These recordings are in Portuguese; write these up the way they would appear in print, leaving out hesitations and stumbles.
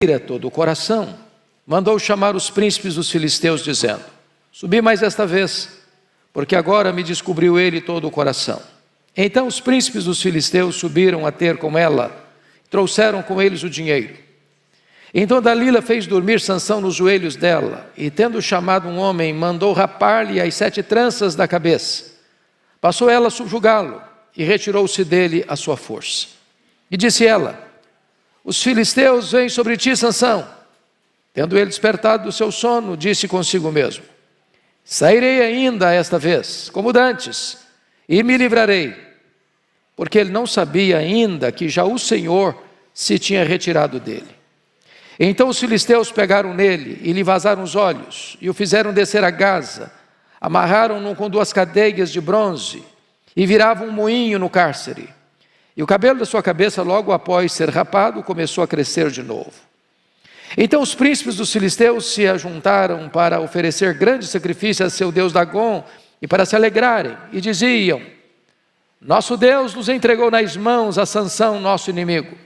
todo o coração, mandou chamar os príncipes dos filisteus, dizendo: subi mais esta vez, porque agora me descobriu ele todo o coração. Então os príncipes dos filisteus subiram a ter com ela, trouxeram com eles o dinheiro. Então Dalila fez dormir Sansão nos joelhos dela, e tendo chamado um homem, mandou rapar-lhe as 7 tranças da cabeça. Passou ela a subjugá-lo, e retirou-se dele a sua força. E disse ela: os filisteus vêm sobre ti, Sansão. Tendo ele despertado do seu sono, disse consigo mesmo: sairei ainda esta vez, como dantes, e me livrarei. Porque ele não sabia ainda que já o Senhor se tinha retirado dele. Então os filisteus pegaram nele e lhe vazaram os olhos, e o fizeram descer a Gaza, amarraram-no com 2 cadeias de bronze, e viravam um moinho no cárcere. E o cabelo da sua cabeça, logo após ser rapado, começou a crescer de novo. Então os príncipes dos filisteus se ajuntaram para oferecer grande sacrifício a seu deus Dagom, e para se alegrarem, e diziam: nosso Deus nos entregou nas mãos a Sansão, nosso inimigo.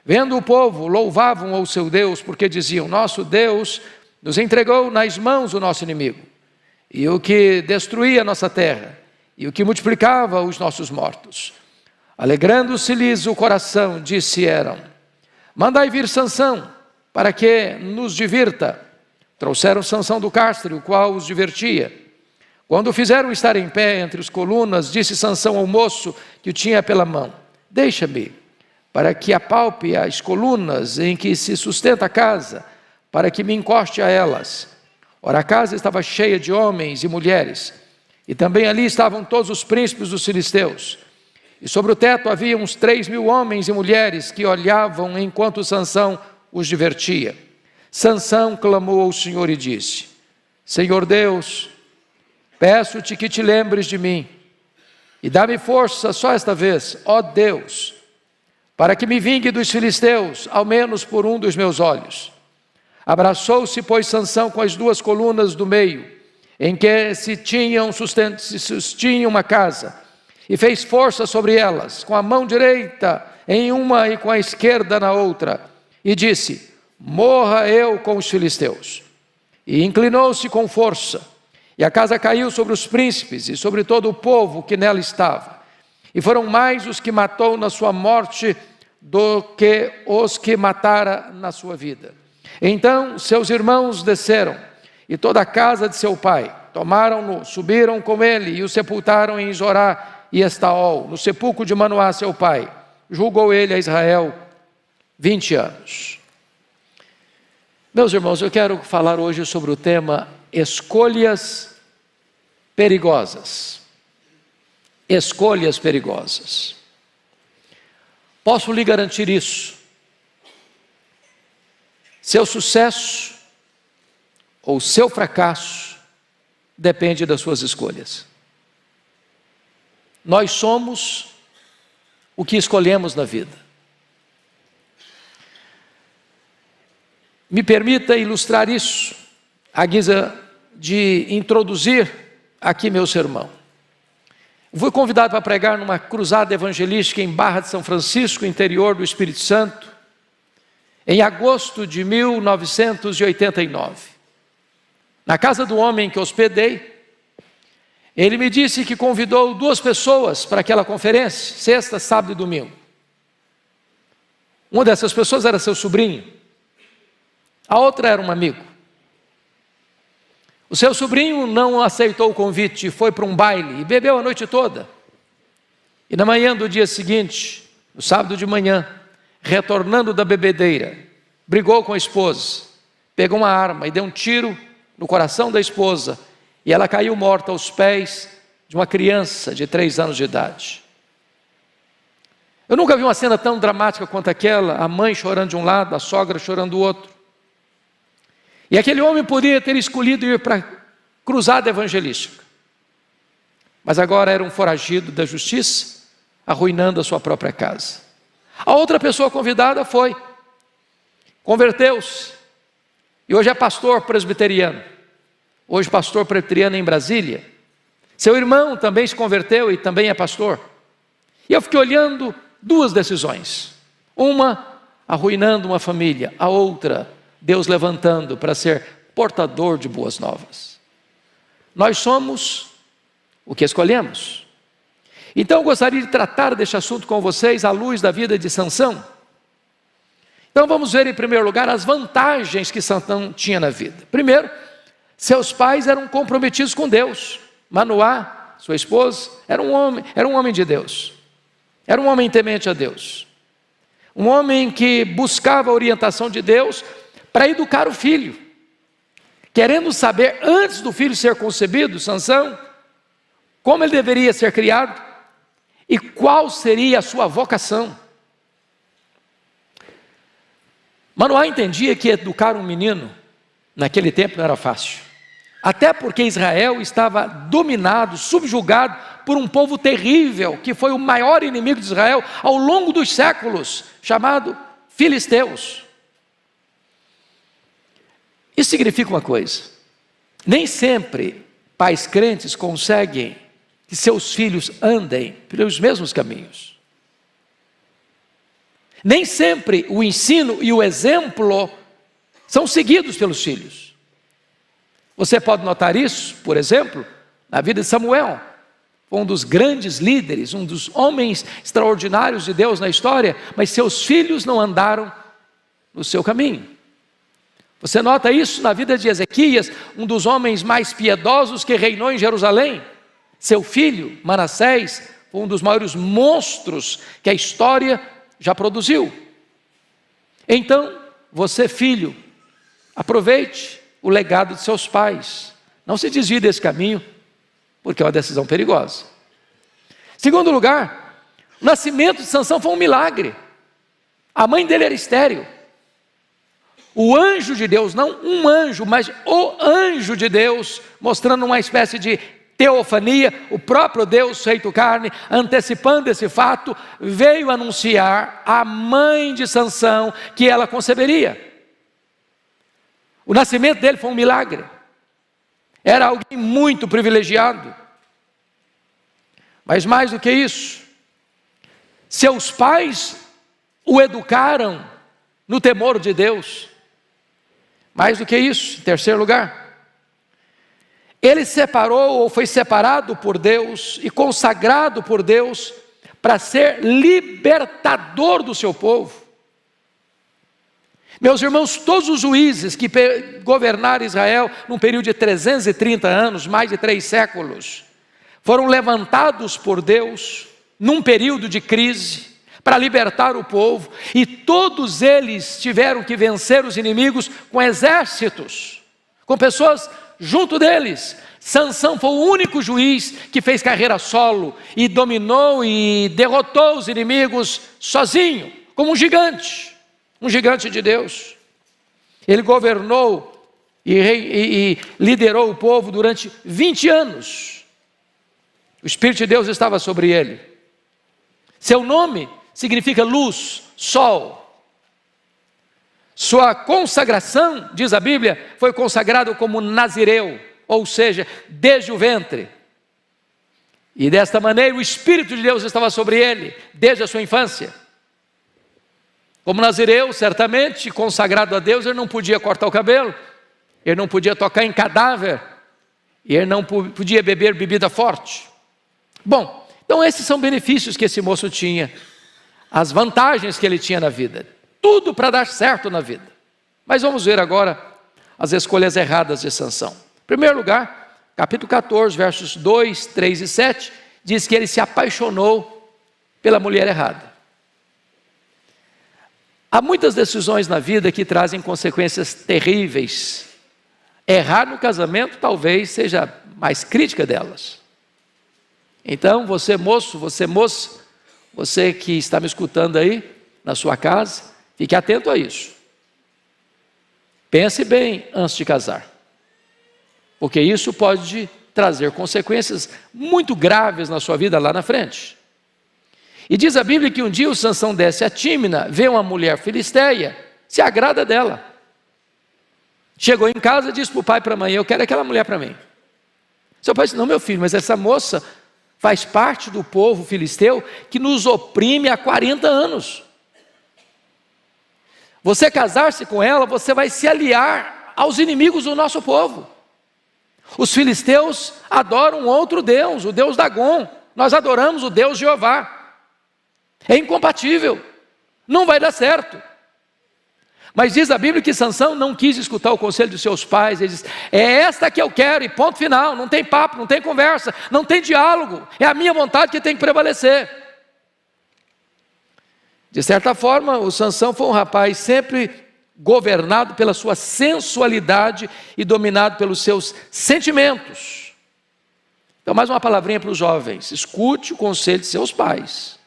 Vendo o povo, louvavam ao seu Deus, porque diziam: nosso Deus nos entregou nas mãos o nosso inimigo, e o que destruía a nossa terra, e o que multiplicava os nossos mortos. Alegrando-se-lhes o coração, disseram: mandai vir Sansão, para que nos divirta. Trouxeram Sansão do cárcere, o qual os divertia. Quando o fizeram estar em pé entre as colunas, disse Sansão ao moço que o tinha pela mão: deixa-me, para que apalpe as colunas em que se sustenta a casa, para que me encoste a elas. Ora, a casa estava cheia de homens e mulheres, e também ali estavam todos os príncipes dos filisteus. E sobre o teto havia uns 3.000 homens e mulheres que olhavam enquanto Sansão os divertia. Sansão clamou ao Senhor e disse: Senhor Deus, peço-te que te lembres de mim, e dá-me força só esta vez, ó Deus, para que me vingue dos filisteus, ao menos por um dos meus olhos. Abraçou-se, pois, Sansão com as 2 colunas do meio, em que se sustinha uma casa, e fez força sobre elas, com a mão direita em uma e com a esquerda na outra, e disse: morra eu com os filisteus. E inclinou-se com força, e a casa caiu sobre os príncipes e sobre todo o povo que nela estava. E foram mais os que matou na sua morte do que os que matara na sua vida. Então seus irmãos desceram, e toda a casa de seu pai, tomaram-no, subiram com ele e o sepultaram em Zorá e Estaol, no sepulcro de Manoá seu pai. Julgou ele a Israel 20 anos. Meus irmãos, eu quero falar hoje sobre o tema escolhas perigosas. Escolhas perigosas. Posso lhe garantir isso: seu sucesso ou seu fracasso depende das suas escolhas. Nós somos o que escolhemos na vida. Me permita ilustrar isso à guisa de introduzir aqui meu sermão. Fui convidado para pregar numa cruzada evangelística em Barra de São Francisco, interior do Espírito Santo, em agosto de 1989. Na casa do homem que hospedei, ele me disse que convidou 2 pessoas para aquela conferência, sexta, sábado e domingo. Uma dessas pessoas era seu sobrinho, a outra era um amigo. O seu sobrinho não aceitou o convite, foi para um baile e bebeu a noite toda. E na manhã do dia seguinte, no sábado de manhã, retornando da bebedeira, brigou com a esposa, pegou uma arma e deu um tiro no coração da esposa, e ela caiu morta aos pés de uma criança de 3 anos de idade. Eu nunca vi uma cena tão dramática quanto aquela, a mãe chorando de um lado, a sogra chorando do outro. E aquele homem poderia ter escolhido ir para a cruzada evangelística, mas agora era um foragido da justiça, arruinando a sua própria casa. A outra pessoa convidada foi, converteu-se, e hoje é pastor presbiteriano. Hoje pastor presbiteriano em Brasília. Seu irmão também se converteu e também é pastor. E eu fiquei olhando 2 decisões. Uma, arruinando uma família, a outra Deus levantando para ser portador de boas novas. Nós somos o que escolhemos. Então eu gostaria de tratar deste assunto com vocês à luz da vida de Sansão. Então vamos ver em primeiro lugar as vantagens que Sansão tinha na vida. Primeiro, seus pais eram comprometidos com Deus. Manoá, sua esposa, era um homem de Deus. Era um homem temente a Deus. Um homem que buscava a orientação de Deus para educar o filho. Querendo saber, antes do filho ser concebido, Sansão, como ele deveria ser criado e qual seria a sua vocação. Manoá entendia que educar um menino naquele tempo não era fácil. Até porque Israel estava dominado, subjugado por um povo terrível, que foi o maior inimigo de Israel ao longo dos séculos, chamado filisteus. Isso significa uma coisa: nem sempre pais crentes conseguem que seus filhos andem pelos mesmos caminhos. Nem sempre o ensino e o exemplo são seguidos pelos filhos. Você pode notar isso, por exemplo, na vida de Samuel. Foi um dos grandes líderes, um dos homens extraordinários de Deus na história, mas seus filhos não andaram no seu caminho. Você nota isso na vida de Ezequias, um dos homens mais piedosos que reinou em Jerusalém. Seu filho, Manassés, foi um dos maiores monstros que a história já produziu. Então, você, filho, aproveite o legado de seus pais. Não se desvie desse caminho, porque é uma decisão perigosa. Segundo lugar, o nascimento de Sansão foi um milagre. A mãe dele era estéril. O anjo de Deus, não um anjo, mas o anjo de Deus, mostrando uma espécie de teofania, o próprio Deus feito carne, antecipando esse fato, veio anunciar à mãe de Sansão que ela conceberia. O nascimento dele foi um milagre. Era alguém muito privilegiado. Mas mais do que isso, seus pais o educaram no temor de Deus. Mais do que isso, em terceiro lugar, ele separou ou foi separado por Deus e consagrado por Deus para ser libertador do seu povo. Meus irmãos, todos os juízes que governaram Israel num período de 330 anos, mais de 3 séculos, foram levantados por Deus num período de crise para libertar o povo, e todos eles tiveram que vencer os inimigos com exércitos, com pessoas junto deles. Sansão foi o único juiz que fez carreira solo e dominou e derrotou os inimigos sozinho, como um gigante de Deus. Ele governou e liderou o povo durante 20 anos. O Espírito de Deus estava sobre ele. Seu nome significa luz, sol. Sua consagração, diz a Bíblia, foi consagrado como nazireu, ou seja, desde o ventre. E desta maneira o Espírito de Deus estava sobre ele, desde a sua infância. Como nazireu, certamente, consagrado a Deus, ele não podia cortar o cabelo, ele não podia tocar em cadáver, e ele não podia beber bebida forte. Bom, então esses são benefícios que esse moço tinha, as vantagens que ele tinha na vida, tudo para dar certo na vida. Mas vamos ver agora as escolhas erradas de Sansão. Em primeiro lugar, capítulo 14, versos 2, 3 e 7, diz que ele se apaixonou pela mulher errada. Há muitas decisões na vida que trazem consequências terríveis. Errar no casamento talvez seja a mais crítica delas. Então, você moço, você moça, você que está me escutando aí, na sua casa, fique atento a isso. Pense bem antes de casar, porque isso pode trazer consequências muito graves na sua vida lá na frente. E diz a Bíblia que um dia o Sansão desce a Tímina, vê uma mulher filisteia, se agrada dela. Chegou em casa e disse para o pai e para a mãe: eu quero aquela mulher para mim. Seu pai disse: não, meu filho, mas essa moça faz parte do povo filisteu que nos oprime há 40 anos. Você casar-se com ela, você vai se aliar aos inimigos do nosso povo. Os filisteus adoram um outro Deus, o Deus Dagom. Nós adoramos o Deus Jeová. É incompatível, não vai dar certo. Mas diz a Bíblia que Sansão não quis escutar o conselho dos seus pais. Ele diz: é esta que eu quero, e ponto final. Não tem papo, não tem conversa, não tem diálogo. É a minha vontade que tem que prevalecer. De certa forma, o Sansão foi um rapaz sempre governado pela sua sensualidade e dominado pelos seus sentimentos. Então, mais uma palavrinha para os jovens: escute o conselho de seus pais.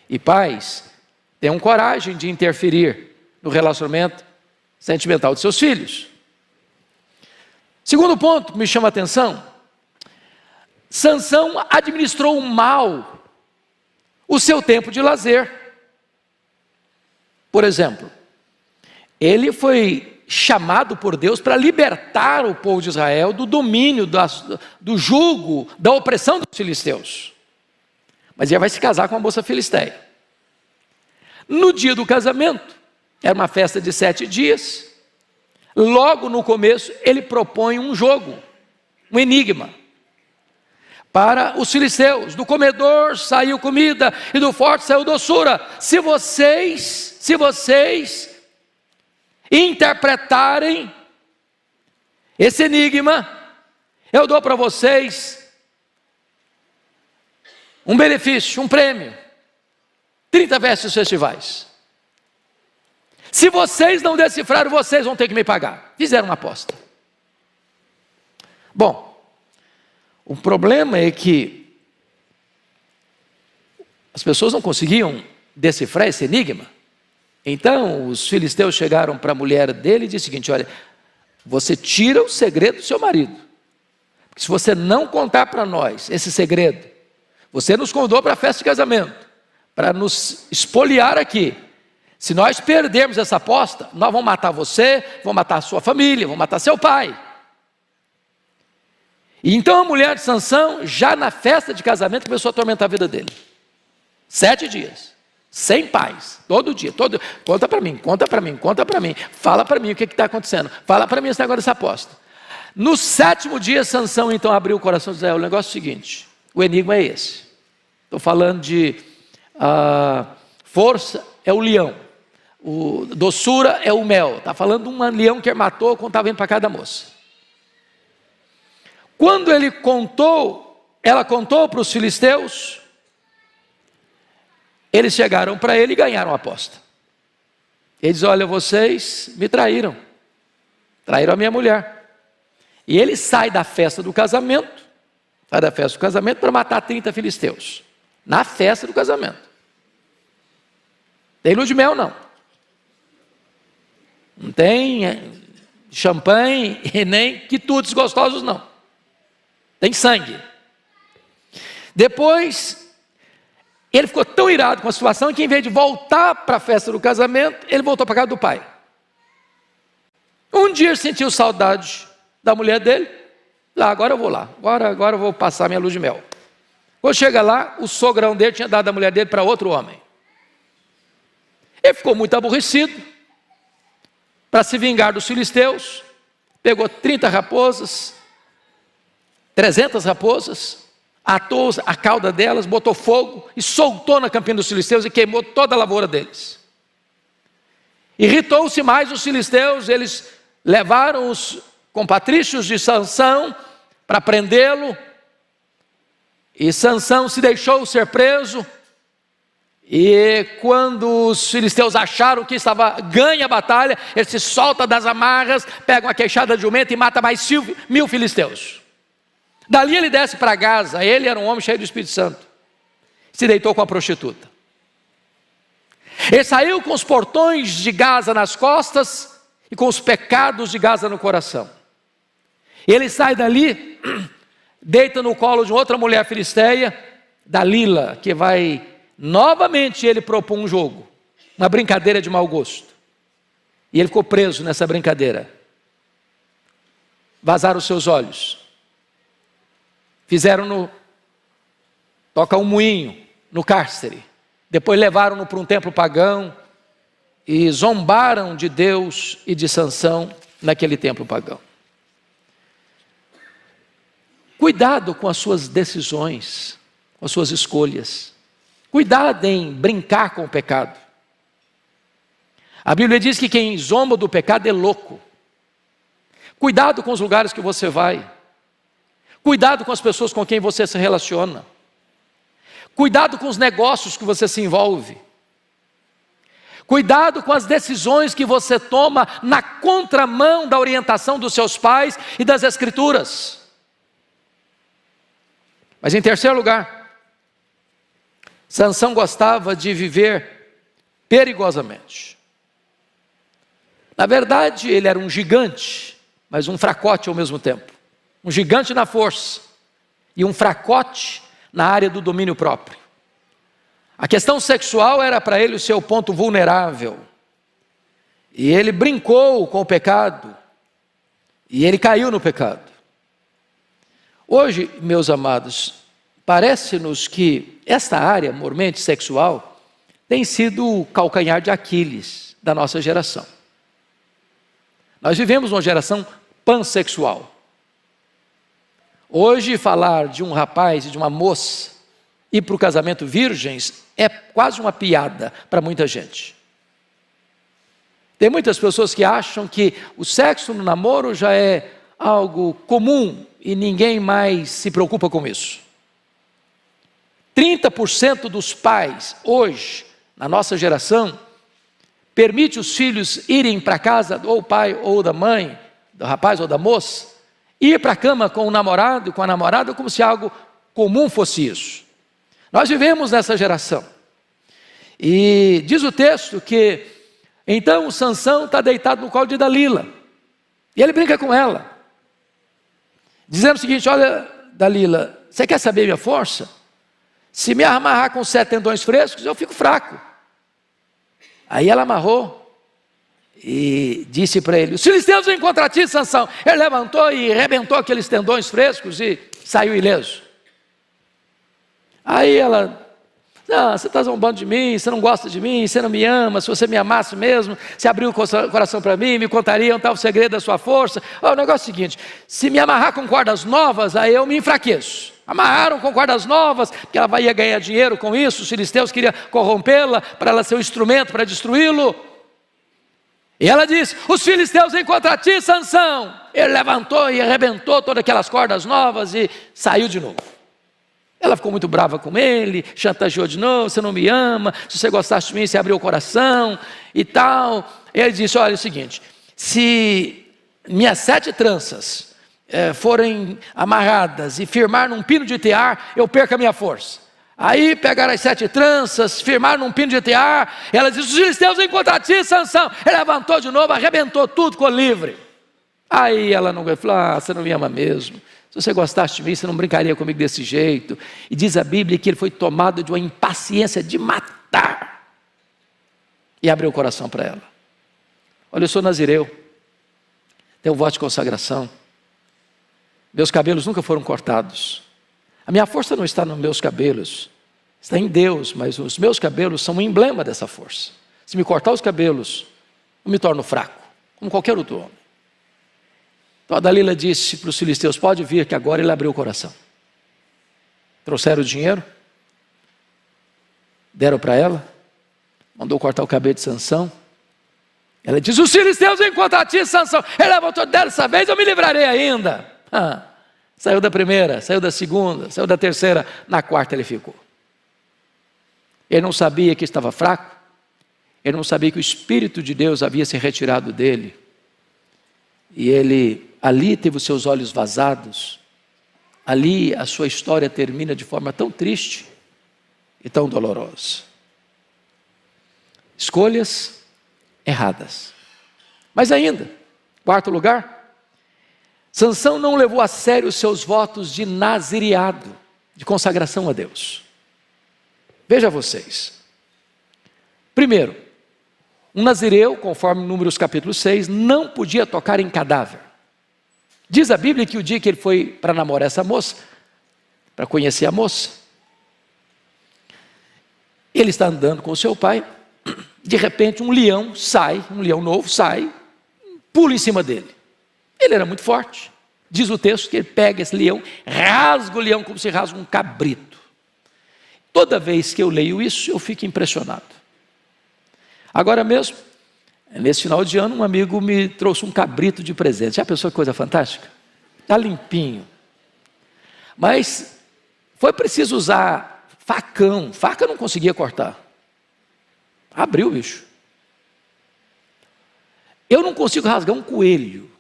E pais, tenham coragem de interferir no relacionamento sentimental de seus filhos. Segundo ponto que me chama a atenção: Sansão administrou mal o seu tempo de lazer. Por exemplo, ele foi chamado por Deus para libertar o povo de Israel do domínio, do jugo, da opressão dos filisteus. Mas ele vai se casar com uma moça filisteia. No dia do casamento, era uma festa de 7 dias, logo no começo ele propõe um jogo, um enigma, para os filisteus: do comedor saiu comida e do forte saiu doçura. Se vocês interpretarem esse enigma, eu dou para vocês um benefício, um prêmio: 30 vestes festivais. Se vocês não decifrarem, vocês vão ter que me pagar. Fizeram uma aposta. Bom, o problema é que as pessoas não conseguiam decifrar esse enigma. Então os filisteus chegaram para a mulher dele e disseram o seguinte: olha, você tira o segredo do seu marido, porque se você não contar para nós esse segredo, você nos convidou para a festa de casamento, para nos espoliar aqui. Se nós perdermos essa aposta, nós vamos matar você, vamos matar a sua família, vamos matar seu pai. E então a mulher de Sansão, já na festa de casamento, começou a atormentar a vida dele. 7 dias, sem paz, todo dia, conta para mim, fala para mim o que está acontecendo, fala para mim esse negócio dessa aposta. No 7º dia, Sansão então abriu o coração de Israel. O negócio é o seguinte: o enigma é esse. Estou falando de força é o leão, doçura é o mel. Está falando de um leão que ele matou quando estava indo para casa da moça. Quando ela contou para os filisteus, eles chegaram para ele e ganharam a aposta. Ele diz: olha, vocês me traíram a minha mulher. E ele sai da festa do casamento para matar 30 filisteus, na festa do casamento. Tem lua de mel não tem champanhe e nem quitutes gostosos não, tem sangue. Depois ele ficou tão irado com a situação que, em vez de voltar para a festa do casamento, ele voltou para a casa do pai. Um dia ele sentiu saudade da mulher dele. Agora eu vou lá, agora eu vou passar minha lua de mel. Quando chega lá, o sogrão dele tinha dado a mulher dele para outro homem. Ele ficou muito aborrecido. Para se vingar dos filisteus, pegou 30 raposas, 300 raposas, atou a cauda delas, botou fogo e soltou na campina dos filisteus e queimou toda a lavoura deles. Irritou-se mais os filisteus. Eles levaram os compatrícios de Sansão para prendê-lo, e Sansão se deixou ser preso. E quando os filisteus acharam que estava ganha a batalha, ele se solta das amarras, pega uma queixada de jumento e mata mais 1000 filisteus. Dali ele desce para Gaza. Ele era um homem cheio do Espírito Santo, se deitou com a prostituta. Ele saiu com os portões de Gaza nas costas e com os pecados de Gaza no coração. Ele sai dali, deita no colo de outra mulher filisteia, Dalila, que vai novamente ele propor um jogo, uma brincadeira de mau gosto. E ele ficou preso nessa brincadeira. Vazaram os seus olhos. Toca um moinho no cárcere. Depois levaram-no para um templo pagão. e zombaram de Deus e de Sansão naquele templo pagão. Cuidado com as suas decisões, com as suas escolhas. Cuidado em brincar com o pecado. A Bíblia diz que quem zomba do pecado é louco. Cuidado com os lugares que você vai. Cuidado com as pessoas com quem você se relaciona. Cuidado com os negócios que você se envolve. Cuidado com as decisões que você toma na contramão da orientação dos seus pais e das Escrituras. Mas em terceiro lugar, Sansão gostava de viver perigosamente. Na verdade, ele era um gigante, mas um fracote ao mesmo tempo. Um gigante na força e um fracote na área do domínio próprio. A questão sexual era para ele o seu ponto vulnerável. E ele brincou com o pecado. E ele caiu no pecado. Hoje, meus amados, parece-nos que esta área, mormente sexual, tem sido o calcanhar de Aquiles da nossa geração. Nós vivemos uma geração pansexual. Hoje, falar de um rapaz e de uma moça ir para o casamento virgens é quase uma piada para muita gente. Tem muitas pessoas que acham que o sexo no namoro já é algo comum e ninguém mais se preocupa com isso. 30% dos pais hoje, na nossa geração, permite os filhos irem para casa, ou o pai ou da mãe, do rapaz ou da moça, ir para a cama com o namorado e com a namorada como se algo comum fosse isso. Nós vivemos nessa geração. E diz o texto que então o Sansão está deitado no colo de Dalila. E ele brinca com ela, dizendo o seguinte: olha, Dalila, você quer saber minha força? Se me amarrar com 7 tendões frescos, eu fico fraco. Aí ela amarrou e disse para ele: os filisteus vêm contra ti, Sansão. Ele levantou e arrebentou aqueles tendões frescos e saiu ileso. Aí ela: não, você está zombando de mim, você não gosta de mim, você não me ama. Se você me amasse mesmo, você abriu o coração para mim, me contaria um tal segredo da sua força. O negócio é o seguinte: se me amarrar com cordas novas, aí eu me enfraqueço. Amarraram com cordas novas, porque ela ia ganhar dinheiro com isso. Os filisteus queriam corrompê-la para ela ser um instrumento para destruí-lo. E ela disse: os filisteus vêm contra ti, Sansão. Ele levantou e arrebentou todas aquelas cordas novas e saiu de novo. Ela ficou muito brava com ele, chantageou de novo: você não me ama, se você gostasse de mim, você abriu o coração e tal. E ele disse: olha, é o seguinte, se minhas 7 tranças forem amarradas e firmar num pino de tear, eu perco a minha força. Aí pegaram as 7 tranças, firmaram num pino de tear. Ela disse: os filisteus vêm contra ti, Sansão. Ele levantou de novo, arrebentou tudo, ficou livre. Aí ela não falou: ah, você não me ama mesmo. Se você gostasse de mim, você não brincaria comigo desse jeito. E diz a Bíblia que ele foi tomado de uma impaciência de matar. E abriu o coração para ela. olha, eu sou nazireu, tenho voto de consagração, meus cabelos nunca foram cortados, a minha força não está nos meus cabelos, está em Deus, mas os meus cabelos são um emblema dessa força. Se me cortar os cabelos, eu me torno fraco, como qualquer outro homem. Então a Dalila disse para os filisteus: pode vir, que agora ele abriu o coração. Trouxeram o dinheiro, deram para ela, mandou cortar o cabelo de Sansão. Ela diz: os filisteus vêm contra ti, Sansão. Ele levantou: dessa vez eu me livrarei ainda. Saiu da primeira, saiu da segunda, saiu da terceira, na quarta ele ficou. Ele não sabia que estava fraco, ele não sabia que o Espírito de Deus havia se retirado dele, e ele ali teve os seus olhos vazados. Ali a sua história termina de forma tão triste e tão dolorosa. Escolhas erradas. Mas ainda, quarto lugar, Sansão não levou a sério os seus votos de nazireado, de consagração a Deus. Veja vocês. Primeiro, um nazireu, conforme Números capítulo 6, não podia tocar em cadáver. Diz a Bíblia que o dia que ele foi para namorar essa moça, para conhecer a moça, ele está andando com o seu pai. De repente um leão sai, um leão novo sai, pula em cima dele. Ele era muito forte. Diz o texto que ele pega esse leão, rasga o leão como se rasga um cabrito. Toda vez que eu leio isso, eu fico impressionado. Agora mesmo, nesse final de ano, um amigo me trouxe um cabrito de presente. Já pensou que coisa fantástica? Está limpinho. Mas foi preciso usar facão. Faca eu não conseguia cortar. Abriu o bicho. Eu não consigo rasgar um coelho.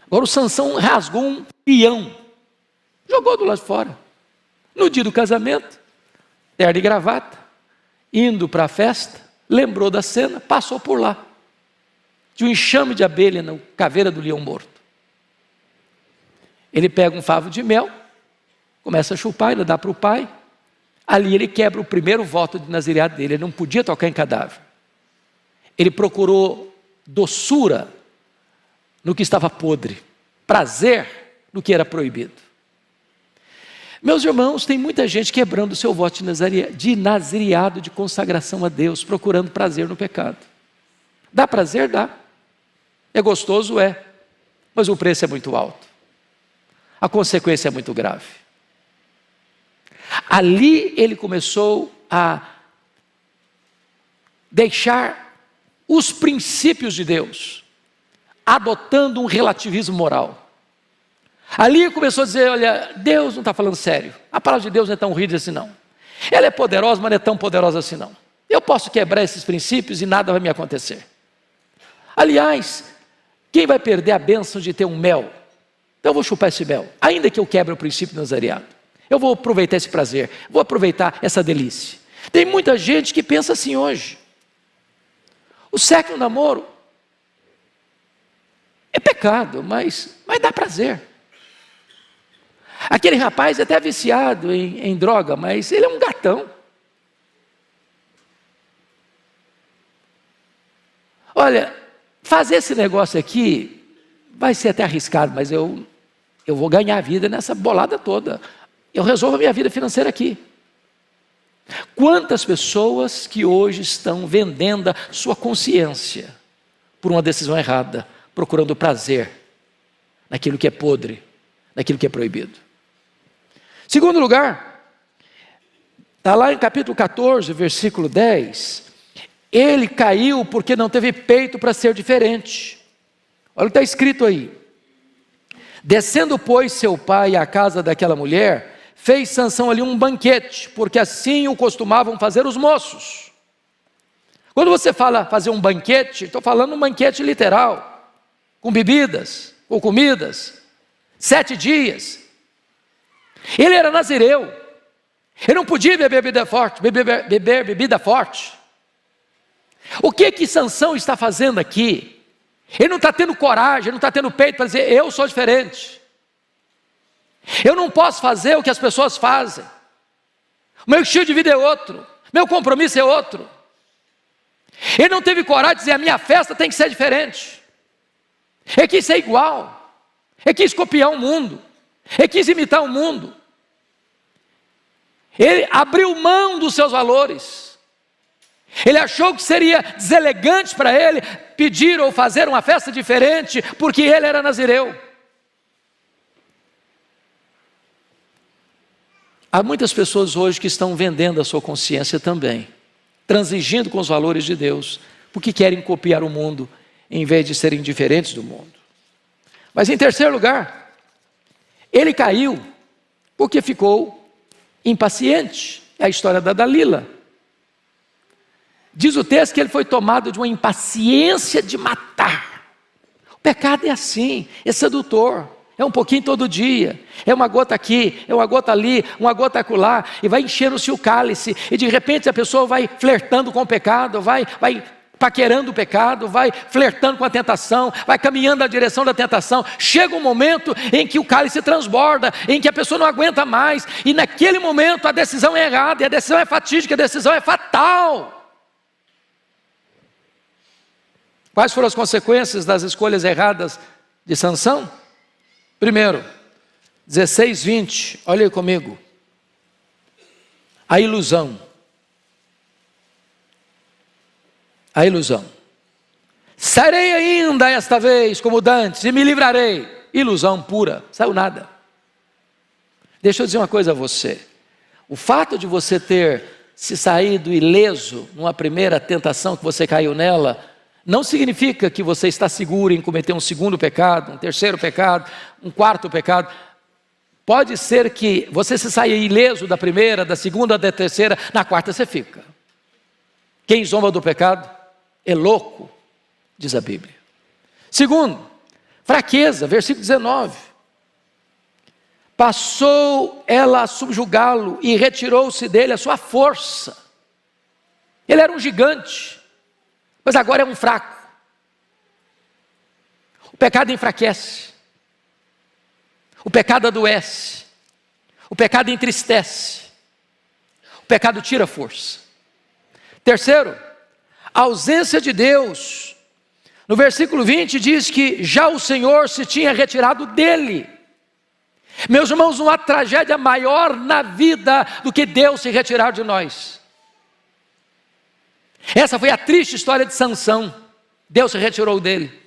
Agora o Sansão rasgou um peão. Jogou do lado de fora. No dia do casamento, terno e gravata, indo para a festa, lembrou da cena, passou por lá. Tinha um enxame de abelha na caveira do leão morto. Ele pega um favo de mel, começa a chupar, ainda dá para o pai. Ali ele quebra o primeiro voto de nazireado dele, ele não podia tocar em cadáver. Ele procurou doçura no que estava podre, prazer no que era proibido. Meus irmãos, tem muita gente quebrando o seu voto de nazireado, de consagração a Deus, procurando prazer no pecado. Dá prazer? Dá. É gostoso? É. Mas o preço é muito alto. A consequência é muito grave. Ali ele começou a deixar os princípios de Deus, adotando um relativismo moral. Ali ele começou a dizer, olha, Deus não está falando sério. A palavra de Deus não é tão rígida assim não. Ela é poderosa, mas não é tão poderosa assim não. Eu posso quebrar esses princípios e nada vai me acontecer. Aliás, quem vai perder a bênção de ter um mel? Então eu vou chupar esse mel, ainda que eu quebre o princípio do nazareado. Eu vou aproveitar esse prazer, vou aproveitar essa delícia. Tem muita gente que pensa assim hoje. O sexo no namoro é pecado, mas dá prazer. Aquele rapaz é até viciado em droga, mas ele é um gatão. Olha, fazer esse negócio aqui vai ser até arriscado, mas eu vou ganhar a vida nessa bolada toda. Eu resolvo a minha vida financeira aqui. Quantas pessoas que hoje estão vendendo a sua consciência por uma decisão errada, procurando prazer naquilo que é podre, naquilo que é proibido. Segundo lugar, está lá em capítulo 14, versículo 10, ele caiu porque não teve peito para ser diferente. Olha o que está escrito aí. Descendo, pois, seu pai à casa daquela mulher, fez Sansão ali um banquete, porque assim o costumavam fazer os moços. Quando você fala fazer um banquete, estou falando um banquete literal, com bebidas, com comidas, 7 dias. Ele era nazireu, ele não podia beber bebida forte, beber bebida forte. O que Sansão está fazendo aqui? Ele não está tendo coragem, ele não está tendo peito para dizer, eu sou diferente. Eu não posso fazer o que as pessoas fazem. O meu estilo de vida é outro, meu compromisso é outro. Ele não teve coragem de dizer, a minha festa tem que ser diferente. Ele quis ser igual, ele quis copiar o mundo, ele quis imitar o mundo. Ele abriu mão dos seus valores. Ele achou que seria deselegante para ele pedir ou fazer uma festa diferente, porque ele era nazireu. Há muitas pessoas hoje que estão vendendo a sua consciência também, transigindo com os valores de Deus, porque querem copiar o mundo, em vez de serem diferentes do mundo. Mas em terceiro lugar, ele caiu porque ficou impaciente. É a história da Dalila. Diz o texto que ele foi tomado de uma impaciência de matar. O pecado é assim, é sedutor. É um pouquinho todo dia, é uma gota aqui, é uma gota ali, uma gota acolá, e vai enchendo-se o cálice, e de repente a pessoa vai flertando com o pecado, vai paquerando o pecado, vai flertando com a tentação, vai caminhando na direção da tentação. Chega um momento em que o cálice transborda, em que a pessoa não aguenta mais, e naquele momento a decisão é errada, e a decisão é fatídica, a decisão é fatal. Quais foram as consequências das escolhas erradas de Sansão? Primeiro, 16, 20, olha aí comigo. A ilusão. A ilusão. Sairei ainda esta vez como dantes e me livrarei. Ilusão pura, saiu nada. Deixa eu dizer uma coisa a você. O fato de você ter se saído ileso numa primeira tentação que você caiu nela, não significa que você está seguro em cometer um segundo pecado, um terceiro pecado, um quarto pecado. Pode ser que você se saia ileso da primeira, da segunda, da terceira, na quarta você fica. Quem zomba do pecado é louco, diz a Bíblia. Segundo, fraqueza, versículo 19. Passou ela a subjugá-lo e retirou-se dele a sua força. Ele era um gigante, mas agora é um fraco. O pecado enfraquece. O pecado adoece. O pecado entristece. O pecado tira força. Terceiro, a ausência de Deus. No versículo 20 diz que já o Senhor se tinha retirado dele. Meus irmãos, não há tragédia maior na vida do que Deus se retirar de nós. Essa foi a triste história de Sansão. Deus se retirou dele.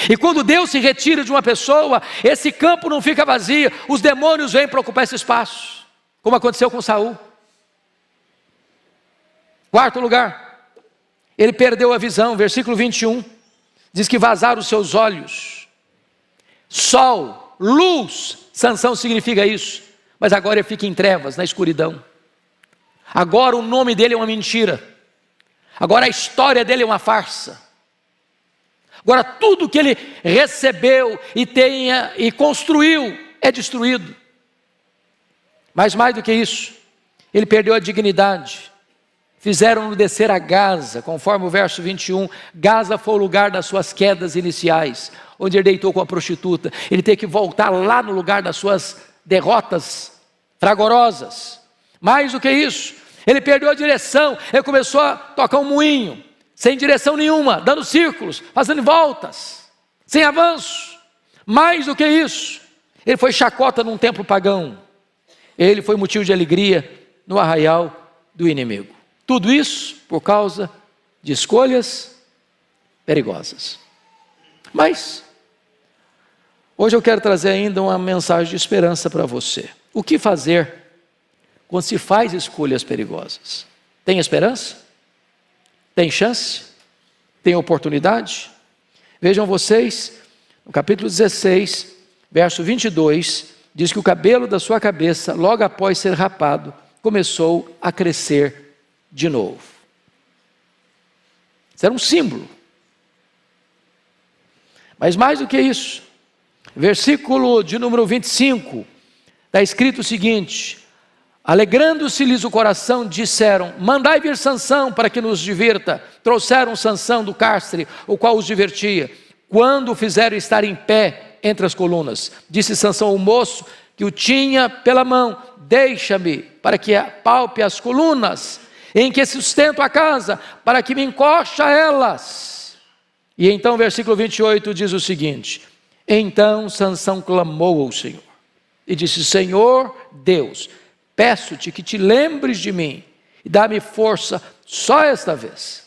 E quando Deus se retira de uma pessoa, esse campo não fica vazio, os demônios vêm para ocupar esse espaço, como aconteceu com Saul. Quarto lugar, ele perdeu a visão, versículo 21, diz que vazaram os seus olhos. Sol, luz, Sansão significa isso, mas agora ele fica em trevas, na escuridão. Agora o nome dele é uma mentira, agora a história dele é uma farsa. Agora tudo que ele recebeu e construiu é destruído. Mas mais do que isso, ele perdeu a dignidade. Fizeram-no descer a Gaza, conforme o verso 21. Gaza foi o lugar das suas quedas iniciais, onde ele deitou com a prostituta. Ele teve que voltar lá no lugar das suas derrotas fragorosas. Mais do que isso, ele perdeu a direção. Ele começou a tocar um moinho, sem direção nenhuma, dando círculos, fazendo voltas, sem avanço. Mais do que isso, ele foi chacota num templo pagão. Ele foi motivo de alegria no arraial do inimigo. Tudo isso por causa de escolhas perigosas. Mas hoje eu quero trazer ainda uma mensagem de esperança para você. O que fazer quando se faz escolhas perigosas? Tem esperança? Tem chance? Tem oportunidade? Vejam vocês, no capítulo 16, verso 22, diz que o cabelo da sua cabeça, logo após ser rapado, começou a crescer de novo. Isso era um símbolo. Mas mais do que isso, versículo de número 25, está escrito o seguinte: alegrando-se-lhes o coração, disseram: mandai vir Sansão para que nos divirta. Trouxeram Sansão do cárcere, o qual os divertia. Quando o fizeram estar em pé entre as colunas, disse Sansão ao moço que o tinha pela mão: deixa-me para que apalpe as colunas em que sustento a casa, para que me encoste a elas. E então o versículo 28 diz o seguinte: então Sansão clamou ao Senhor e disse: Senhor Deus, peço-te que te lembres de mim e dá-me força só esta vez.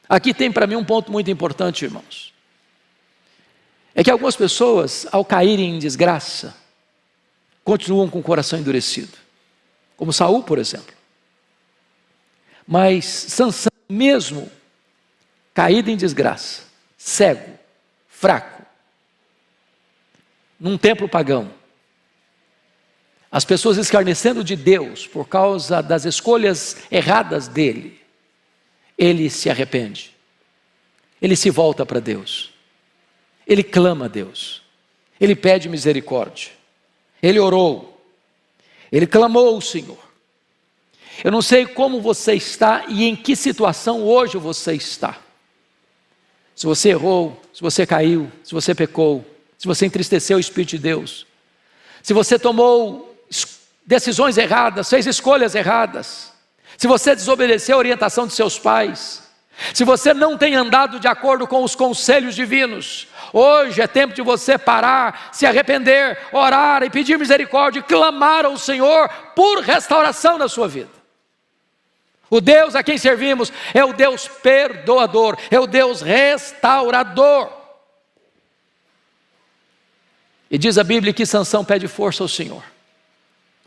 Aqui tem para mim um ponto muito importante, irmãos. É que algumas pessoas, ao caírem em desgraça, continuam com o coração endurecido, como Saul, por exemplo. Mas Sansão, mesmo caído em desgraça, cego, fraco, num templo pagão, as pessoas escarnecendo de Deus por causa das escolhas erradas dele, ele se arrepende, ele se volta para Deus, ele clama a Deus, ele pede misericórdia, ele orou, ele clamou ao Senhor. Eu não sei como você está e em que situação hoje você está. Se você errou, se você caiu, se você pecou, se você entristeceu o Espírito de Deus, se você tomou decisões erradas, fez escolhas erradas, se você desobedeceu a orientação de seus pais, se você não tem andado de acordo com os conselhos divinos, hoje é tempo de você parar, se arrepender, orar e pedir misericórdia, e clamar ao Senhor por restauração na sua vida. O Deus a quem servimos é o Deus perdoador, é o Deus restaurador. E diz a Bíblia que Sansão pede força ao Senhor.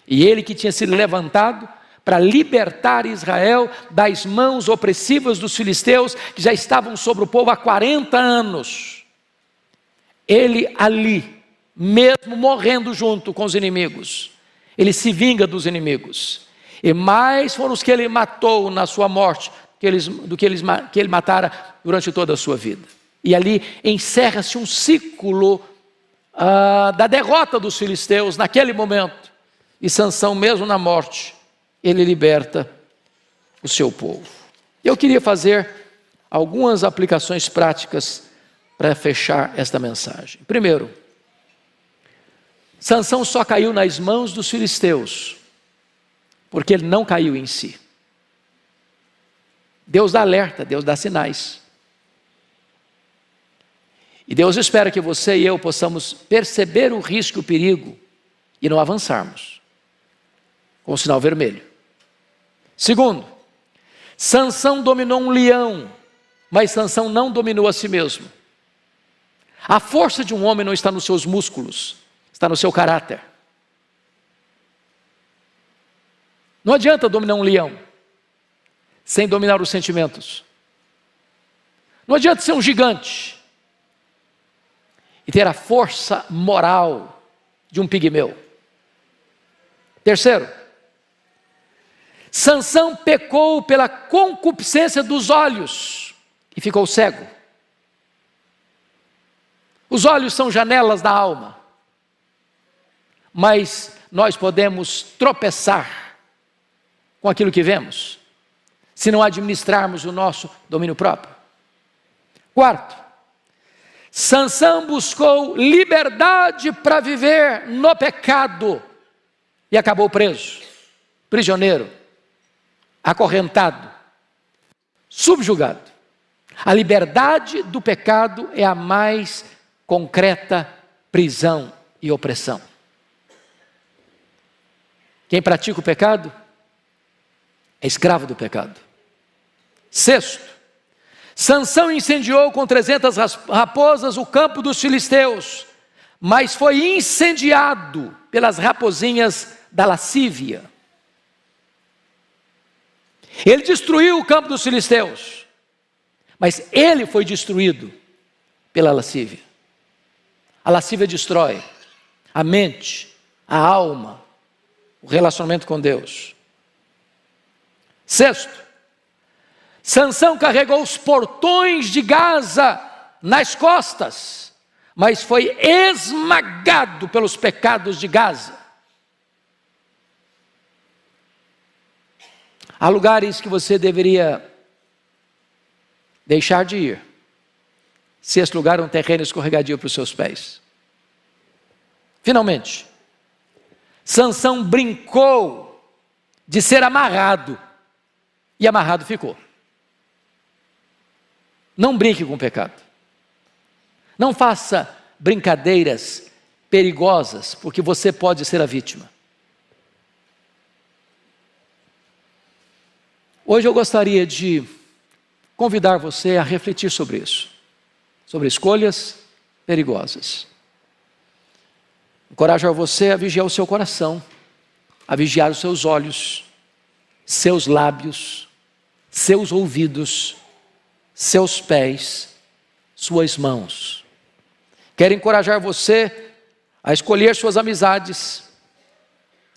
E ele que tinha sido levantado para libertar Israel das mãos opressivas dos filisteus, que já estavam sobre o povo há 40 anos. Ele ali, mesmo morrendo junto com os inimigos, ele se vinga dos inimigos. E mais foram os que ele matou na sua morte, do que ele matara durante toda a sua vida. E ali encerra-se um ciclo da derrota dos filisteus naquele momento. E Sansão, mesmo na morte, ele liberta o seu povo. Eu queria fazer algumas aplicações práticas para fechar esta mensagem. Primeiro, Sansão só caiu nas mãos dos filisteus porque ele não caiu em si. Deus dá alerta, Deus dá sinais. E Deus espera que você e eu possamos perceber o risco e o perigo e não avançarmos com o sinal vermelho. Segundo, Sansão dominou um leão, mas Sansão não dominou a si mesmo. A força de um homem não está nos seus músculos, está no seu caráter. Não adianta dominar um leão sem dominar os sentimentos. Não adianta ser um gigante e ter a força moral de um pigmeu. Terceiro, Sansão pecou pela concupiscência dos olhos e ficou cego. Os olhos são janelas da alma, mas nós podemos tropeçar com aquilo que vemos, se não administrarmos o nosso domínio próprio. Quarto, Sansão buscou liberdade para viver no pecado e acabou preso, prisioneiro, acorrentado, subjugado. A liberdade do pecado é a mais concreta prisão e opressão. Quem pratica o pecado é escravo do pecado. Sexto, Sansão incendiou com 300 raposas o campo dos filisteus, mas foi incendiado pelas raposinhas da lascívia. Ele destruiu o campo dos filisteus, mas ele foi destruído pela lascívia. A lascívia destrói a mente, a alma, o relacionamento com Deus. Sexto, Sansão carregou os portões de Gaza nas costas, mas foi esmagado pelos pecados de Gaza. Há lugares que você deveria deixar de ir, se esse lugar é um terreno escorregadio para os seus pés. Finalmente, Sansão brincou de ser amarrado, e amarrado ficou. Não brinque com o pecado. Não faça brincadeiras perigosas, porque você pode ser a vítima. Hoje eu gostaria de convidar você a refletir sobre isso, sobre escolhas perigosas. Encorajar você a vigiar o seu coração, a vigiar os seus olhos, seus lábios, seus ouvidos, seus pés, suas mãos. Quero encorajar você a escolher suas amizades,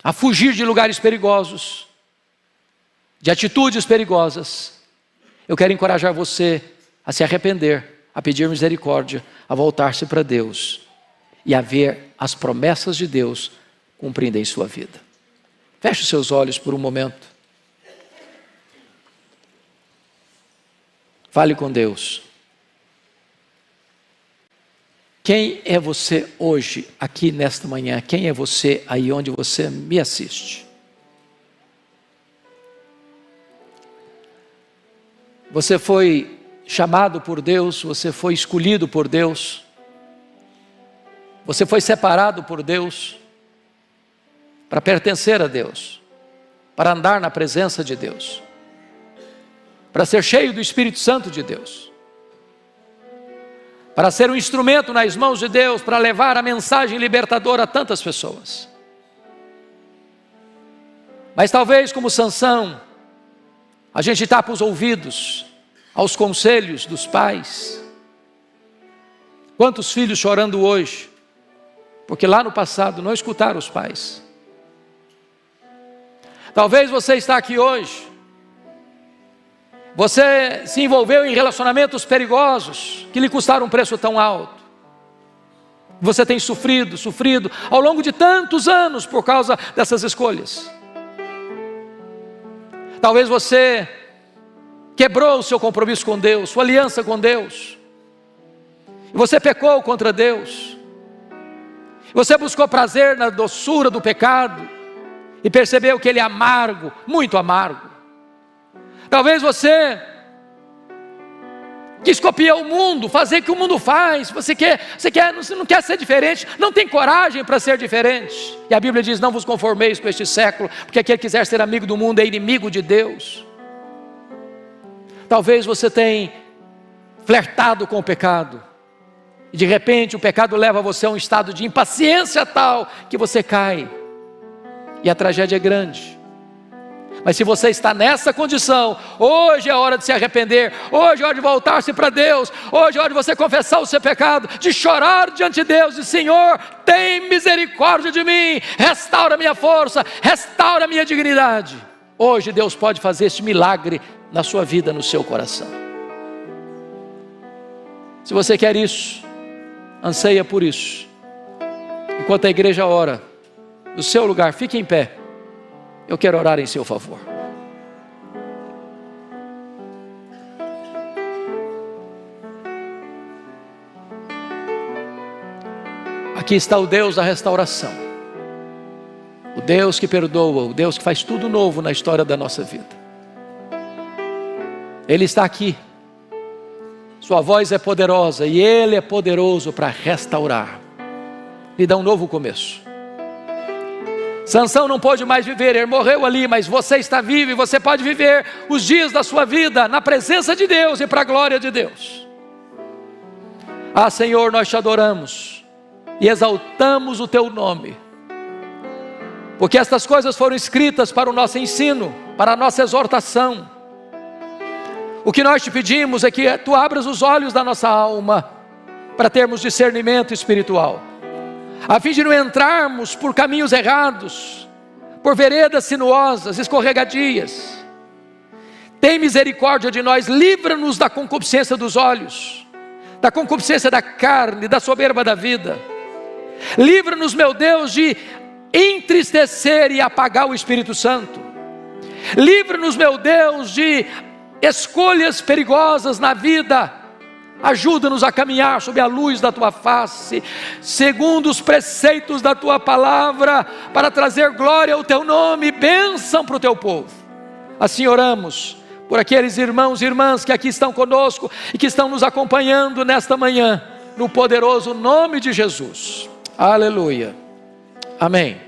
a fugir de lugares perigosos, de atitudes perigosas. Eu quero encorajar você a se arrepender, a pedir misericórdia, a voltar-se para Deus e a ver as promessas de Deus cumpridas em sua vida. Feche os seus olhos por um momento. Fale com Deus. Quem é você hoje, aqui nesta manhã? Quem é você aí onde você me assiste? Você foi chamado por Deus, você foi escolhido por Deus, você foi separado por Deus para pertencer a Deus, para andar na presença de Deus. para ser cheio do Espírito Santo de Deus, para ser um instrumento nas mãos de Deus, para levar a mensagem libertadora a tantas pessoas. Mas talvez, como Sansão, a gente tapa os ouvidos aos conselhos dos pais. Quantos filhos chorando hoje, porque lá no passado não escutaram os pais. Talvez você está aqui hoje, você se envolveu em relacionamentos perigosos, que lhe custaram um preço tão alto. Você tem sofrido ao longo de tantos anos por causa dessas escolhas. Talvez você quebrou o seu compromisso com Deus, sua aliança com Deus. Você pecou contra Deus. Você buscou prazer na doçura do pecado e percebeu que ele é amargo, muito amargo. Talvez você quis copiar o mundo, fazer o que o mundo você não quer ser diferente, não tem coragem para ser diferente. E a Bíblia diz: não vos conformeis com este século, porque aquele que quiser ser amigo do mundo é inimigo de Deus. Talvez você tenha flertado com o pecado, e de repente o pecado leva você a um estado de impaciência tal, que você cai, e a tragédia é grande. Mas se você está nessa condição, hoje é a hora de se arrepender, hoje é a hora de voltar-se para Deus, hoje é a hora de você confessar o seu pecado, de chorar diante de Deus, e Senhor, tem misericórdia de mim, restaura a minha força, restaura a minha dignidade. Hoje Deus pode fazer este milagre na sua vida, no seu coração. Se você quer isso, anseia por isso, enquanto a igreja ora, no seu lugar, fique em pé. Eu quero orar em seu favor. Aqui está o Deus da restauração, o Deus que perdoa, o Deus que faz tudo novo na história da nossa vida. Ele está aqui, sua voz é poderosa e Ele é poderoso para restaurar, lhe dá um novo começo. Sansão não pôde mais viver, ele morreu ali, mas você está vivo e você pode viver os dias da sua vida na presença de Deus e para a glória de Deus. Ah, Senhor, nós te adoramos e exaltamos o teu nome, porque estas coisas foram escritas para o nosso ensino, para a nossa exortação. O que nós te pedimos é que tu abras os olhos da nossa alma, para termos discernimento espiritual, a fim de não entrarmos por caminhos errados, por veredas sinuosas, escorregadias. Tem misericórdia de nós, livra-nos da concupiscência dos olhos, da concupiscência da carne, da soberba da vida. Livra-nos, meu Deus, de entristecer e apagar o Espírito Santo. Livra-nos, meu Deus, de escolhas perigosas na vida. Ajuda-nos a caminhar sob a luz da tua face, segundo os preceitos da tua palavra, para trazer glória ao teu nome e bênção para o teu povo. Assim oramos por aqueles irmãos e irmãs que aqui estão conosco e que estão nos acompanhando nesta manhã, no poderoso nome de Jesus. Aleluia. Amém.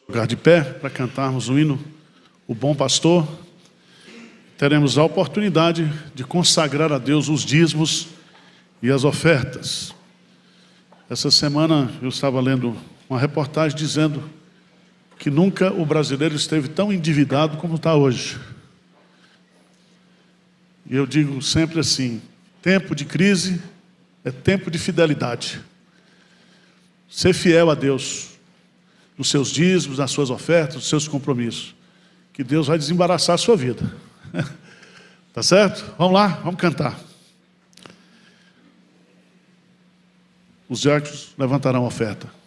Lugar de pé para cantarmos o hino O Bom Pastor. Teremos a oportunidade de consagrar a Deus os dízimos e as ofertas. Essa semana eu estava lendo uma reportagem dizendo que nunca o brasileiro esteve tão endividado como está hoje. E eu digo sempre assim: tempo de crise é tempo de fidelidade. Ser fiel a Deus nos seus dízimos, nas suas ofertas, nos seus compromissos, que Deus vai desembaraçar a sua vida. Tá certo? Vamos lá, vamos cantar. Os diáconos levantarão a oferta.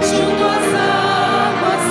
Junto às águas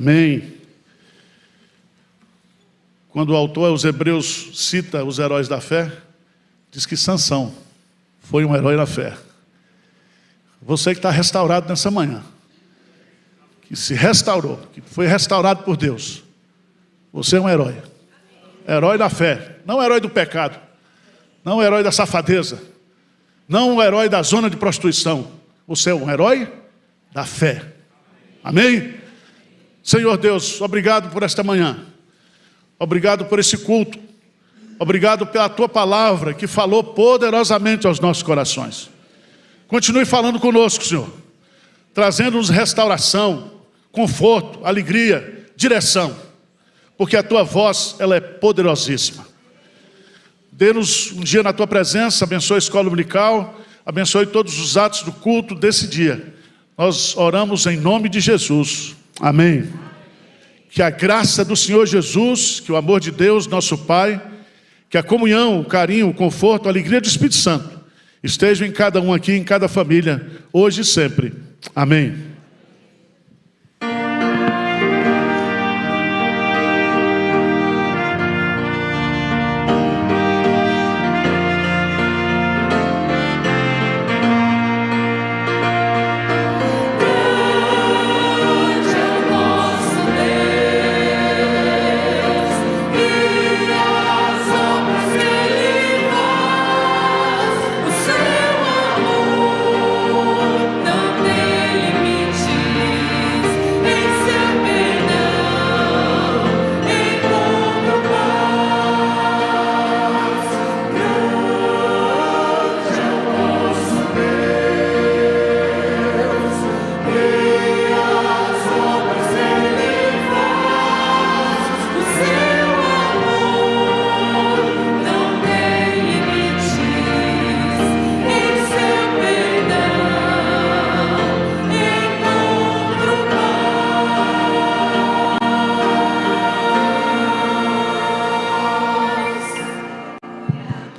Amém. Quando o autor aos Hebreus cita os heróis da fé, diz que Sansão foi um herói da fé. Você que está restaurado nessa manhã, que se restaurou, que foi restaurado por Deus, você é um herói. Herói da fé, não herói do pecado, não herói da safadeza, não o herói da zona de prostituição. Você é um herói da fé. Amém? Senhor Deus, obrigado por esta manhã. Obrigado por esse culto. Obrigado pela Tua palavra que falou poderosamente aos nossos corações. Continue falando conosco, Senhor, trazendo-nos restauração, conforto, alegria, direção, porque a Tua voz, ela é poderosíssima. Dê-nos um dia na Tua presença, abençoe a escola dominical, abençoe todos os atos do culto desse dia. Nós oramos em nome de Jesus. Amém. Que a graça do Senhor Jesus, que o amor de Deus, nosso Pai, que a comunhão, o carinho, o conforto, a alegria do Espírito Santo estejam em cada um aqui, em cada família, hoje e sempre. Amém.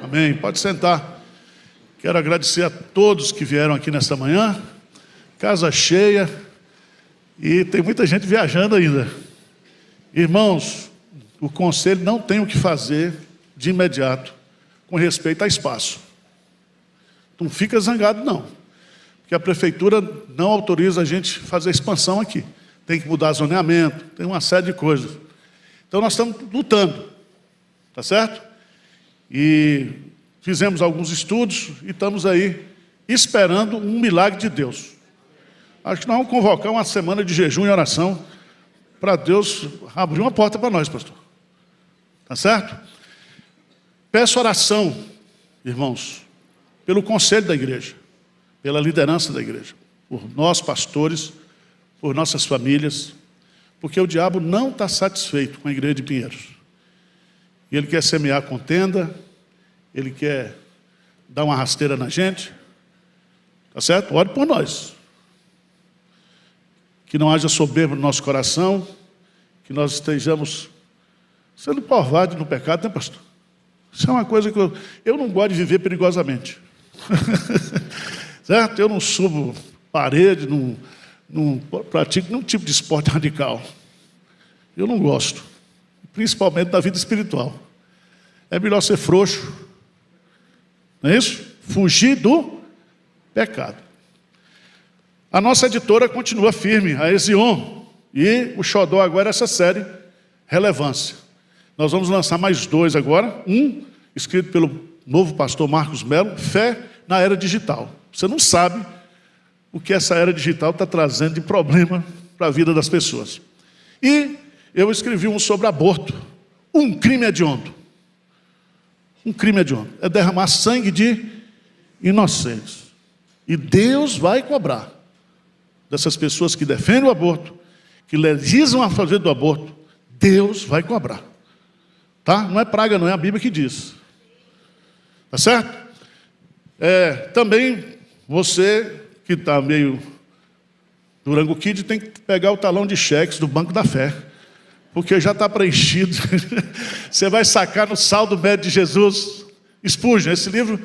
Amém. Pode sentar. Quero agradecer a todos que vieram aqui nesta manhã. Casa cheia. E tem muita gente viajando ainda. Irmãos, o conselho não tem o que fazer de imediato com respeito a espaço. Não fica zangado, não. Porque a prefeitura não autoriza a gente fazer expansão aqui. Tem que mudar zoneamento, tem uma série de coisas. Então nós estamos lutando. Tá certo? E fizemos alguns estudos e estamos aí esperando um milagre de Deus. Acho que nós vamos convocar uma semana de jejum e oração para Deus abrir uma porta para nós, pastor. Tá certo? Peço oração, irmãos, pelo conselho da igreja, pela liderança da igreja, por nós pastores, por nossas famílias, porque o diabo não está satisfeito com a igreja de Pinheiros. E ele quer semear contenda, ele quer dar uma rasteira na gente. Tá certo? Ore por nós. Que não haja soberba no nosso coração, que nós estejamos sendo provados no pecado, né, pastor? Isso é uma coisa que eu não gosto de viver perigosamente. Certo? Eu não subo parede, não pratico nenhum tipo de esporte radical. Eu não gosto. Principalmente da vida espiritual. É melhor ser frouxo. Não é isso? Fugir do pecado. A nossa editora continua firme, a Ezion. E o xodó agora é essa série, Relevância. Nós vamos lançar mais 2 agora. Um, escrito pelo novo pastor Marcos Melo, Fé na Era Digital. Você não sabe o que essa era digital está trazendo de problema para a vida das pessoas. E eu escrevi um sobre aborto. Um crime hediondo. Um crime hediondo. É derramar sangue de inocentes. E Deus vai cobrar dessas pessoas que defendem o aborto, que legislam a favor do aborto. Deus vai cobrar. Tá? Não é praga, não é a Bíblia que diz. Tá certo? Também você que está meio Durango Kid tem que pegar o talão de cheques do Banco da Fé. Porque já está preenchido. Você vai sacar no saldo médio de Jesus. Spurgeon, esse livro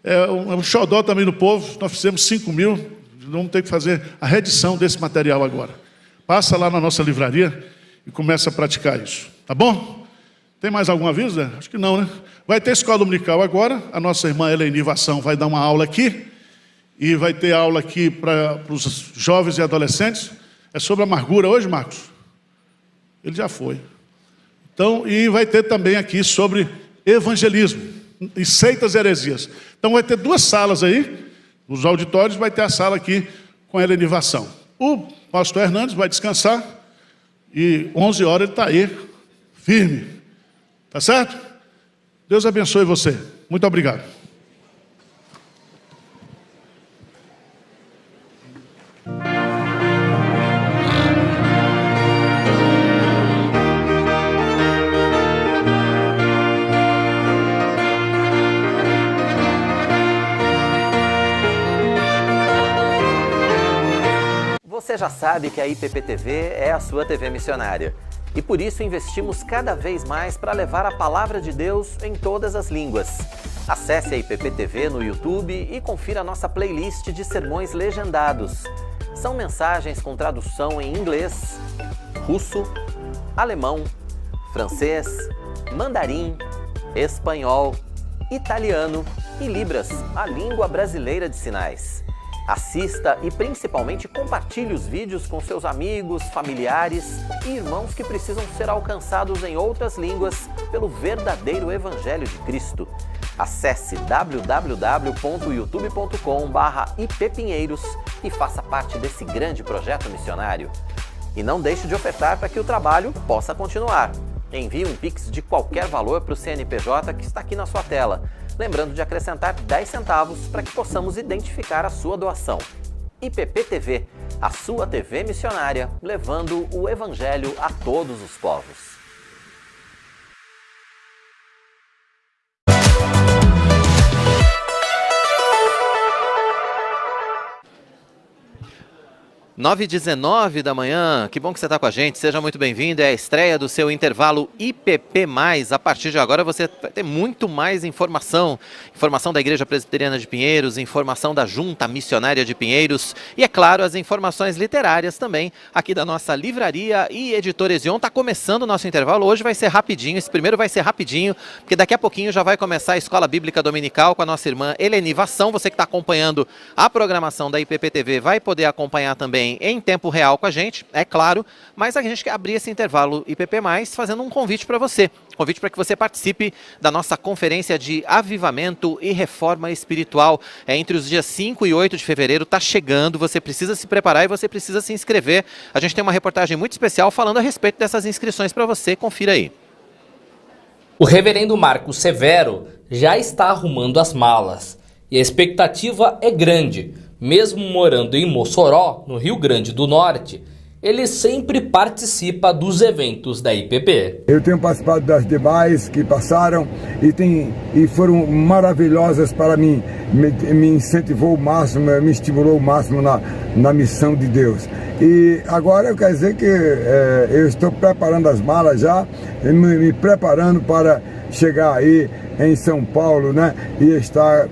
é um xodó também no povo. Nós fizemos 5.000. Vamos ter que fazer a reedição desse material agora. passa lá na nossa livraria e começa a praticar isso, tá bom? Tem mais algum aviso, né? Acho que não, né? Vai ter escola dominical agora, a nossa irmã Helenivação vai dar uma aula aqui, e vai ter aula aqui para os jovens e adolescentes. É sobre amargura hoje, Marcos? Ele já foi. Então, e vai ter também aqui sobre evangelismo e seitas e heresias. Então vai ter 2 salas aí, nos auditórios vai ter a sala aqui com a Helenivação. O pastor Hernandes vai descansar e 11 horas ele está aí, firme. Tá certo? Deus abençoe você. Muito obrigado. Você já sabe que a IPPTV é a sua TV missionária. E por isso investimos cada vez mais para levar a palavra de Deus em todas as línguas. Acesse a IPPTV no YouTube e confira a nossa playlist de sermões legendados. São mensagens com tradução em inglês, russo, alemão, francês, mandarim, espanhol, italiano e libras, a língua brasileira de sinais. Assista e principalmente compartilhe os vídeos com seus amigos, familiares e irmãos que precisam ser alcançados em outras línguas pelo verdadeiro Evangelho de Cristo. Acesse www.youtube.com/ippinheiros e faça parte desse grande projeto missionário. E não deixe de ofertar para que o trabalho possa continuar. Envie um Pix de qualquer valor para o CNPJ que está aqui na sua tela, lembrando de acrescentar 10 centavos para que possamos identificar a sua doação. IPPTV, a sua TV missionária, levando o Evangelho a todos os povos. 9h19 da manhã, que bom que você está com a gente, seja muito bem-vindo, é a estreia do seu intervalo IPP+, a partir de agora você vai ter muito mais informação da Igreja Presbiteriana de Pinheiros, informação da Junta Missionária de Pinheiros e, é claro, as informações literárias também aqui da nossa livraria e editora Ezion. Está começando o nosso intervalo, hoje vai ser rapidinho, esse primeiro vai ser rapidinho, porque daqui a pouquinho já vai começar a Escola Bíblica Dominical com a nossa irmã Helenivação. Você que está acompanhando a programação da IPPTV vai poder acompanhar também em tempo real com a gente, é claro, mas a gente quer abrir esse intervalo IPP+, fazendo um convite para você. Convite para que você participe da nossa conferência de avivamento e reforma espiritual. É entre os dias 5 e 8 de fevereiro, está chegando, você precisa se preparar e você precisa se inscrever. A gente tem uma reportagem muito especial falando a respeito dessas inscrições para você, confira aí. O reverendo Marcos Severo já está arrumando as malas e a expectativa é grande. Mesmo morando em Mossoró, no Rio Grande do Norte, ele sempre participa dos eventos da IPP. Eu tenho participado das demais que passaram e foram maravilhosas para mim. Me incentivou o máximo, me estimulou o máximo na missão de Deus. E agora eu quero dizer que eu estou preparando as malas já, me preparando para chegar aí em São Paulo, né, e estar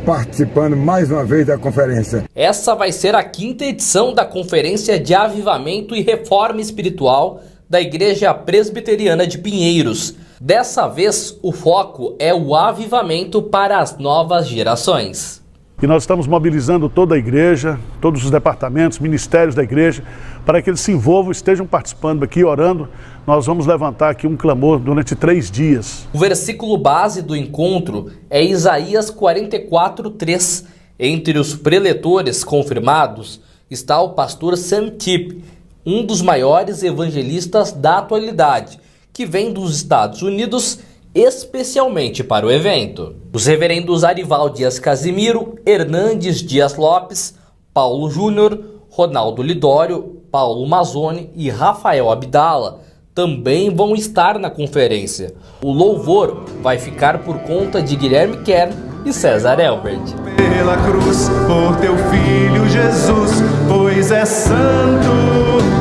participando mais uma vez da conferência. Essa vai ser a 5ª edição da Conferência de Avivamento e Reforma Espiritual da Igreja Presbiteriana de Pinheiros. Dessa vez, o foco é o avivamento para as novas gerações. E nós estamos mobilizando toda a igreja, todos os departamentos, ministérios da igreja, para que eles se envolvam, estejam participando aqui, orando. Nós vamos levantar aqui um clamor durante 3 dias. O versículo base do encontro é Isaías 44:3. Entre os preletores confirmados está o pastor Sam Tip, um dos maiores evangelistas da atualidade, que vem dos Estados Unidos especialmente para o evento. Os reverendos Arival Dias Casimiro, Hernandes Dias Lopes, Paulo Júnior, Ronaldo Lidório, Paulo Mazzoni e Rafael Abdala também vão estar na conferência. O louvor vai ficar por conta de Guilherme Kern e César Elbert. Pela cruz, por teu filho Jesus, pois é santo,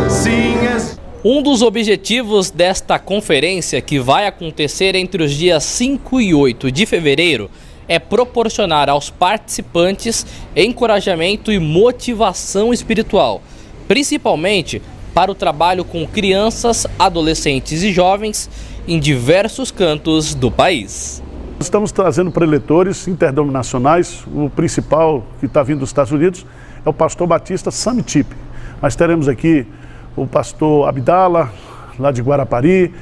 sim és. Um dos objetivos desta conferência, que vai acontecer entre os dias 5 e 8 de fevereiro, é proporcionar aos participantes encorajamento e motivação espiritual, principalmente para o trabalho com crianças, adolescentes e jovens em diversos cantos do país. Estamos trazendo preletores interdenominacionais. O principal que está vindo dos Estados Unidos é o pastor Batista Sam Tip. Nós teremos aqui o pastor Abdala, lá de Guarapari,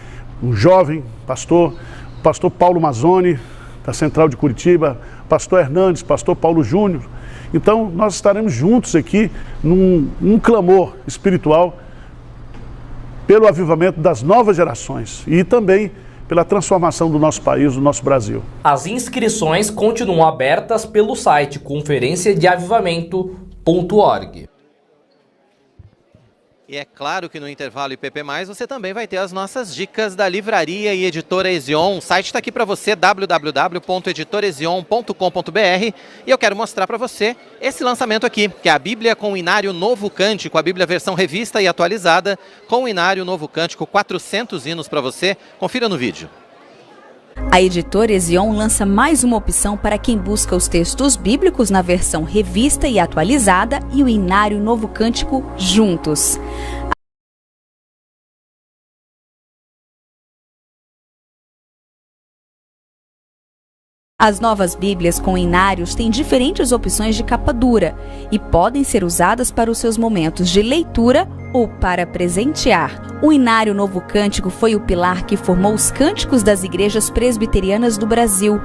um jovem pastor, o pastor Paulo Mazzoni, da Central de Curitiba, pastor Hernandes, pastor Paulo Júnior. Então, nós estaremos juntos aqui num clamor espiritual pelo avivamento das novas gerações e também pela transformação do nosso país, do nosso Brasil. As inscrições continuam abertas pelo site conferenciadeavivamento.org. E é claro que no intervalo IPP+, você também vai ter as nossas dicas da livraria e editora Ezion. O site está aqui para você, www.editorezion.com.br. E eu quero mostrar para você esse lançamento aqui, que é a Bíblia com o Inário Novo Cântico, a Bíblia versão revista e atualizada, com o Inário Novo Cântico, 400 hinos para você. Confira no vídeo. A editora Ezion lança mais uma opção para quem busca os textos bíblicos na versão revista e atualizada e o Inário Novo Cântico juntos. As novas Bíblias com inários têm diferentes opções de capa dura e podem ser usadas para os seus momentos de leitura ou para presentear. O Inário Novo Cântico foi o pilar que formou os cânticos das igrejas presbiterianas do Brasil.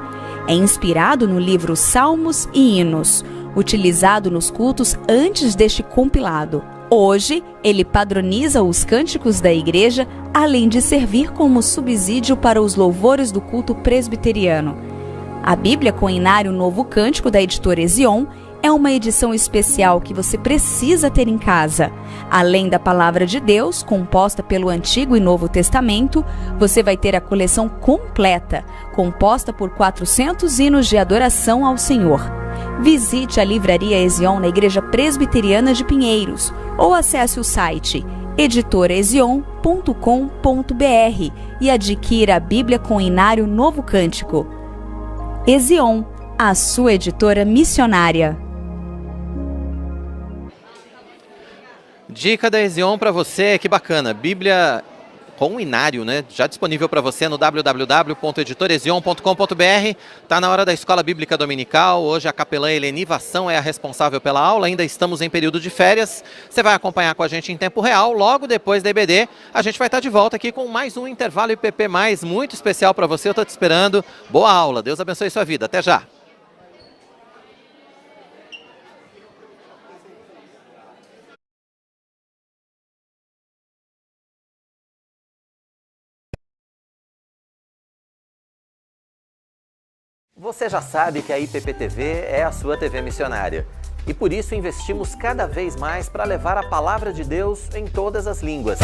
É inspirado no livro Salmos e Hinos, utilizado nos cultos antes deste compilado. Hoje, ele padroniza os cânticos da igreja, além de servir como subsídio para os louvores do culto presbiteriano. A Bíblia com Inário Novo Cântico da editora Ezion é uma edição especial que você precisa ter em casa. Além da Palavra de Deus, composta pelo Antigo e Novo Testamento, você vai ter a coleção completa, composta por 400 hinos de adoração ao Senhor. Visite a livraria Ezion na Igreja Presbiteriana de Pinheiros ou acesse o site editorezion.com.br e adquira a Bíblia com Inário Novo Cântico. Ezion, a sua editora missionária. Dica da Ezion para você, que bacana, Bíblia com inário, né? Já disponível para você no www.editorezion.com.br. Tá na hora da Escola Bíblica Dominical. Hoje a capelã Eleni Vassão é a responsável pela aula. Ainda estamos em período de férias. Você vai acompanhar com a gente em tempo real. Logo depois da EBD, a gente vai estar de volta aqui com mais um intervalo IPP+, muito especial para você. Eu tô te esperando. Boa aula. Deus abençoe sua vida. Até já. Você já sabe que a IPP-TV é a sua TV missionária. E por isso investimos cada vez mais para levar a palavra de Deus em todas as línguas.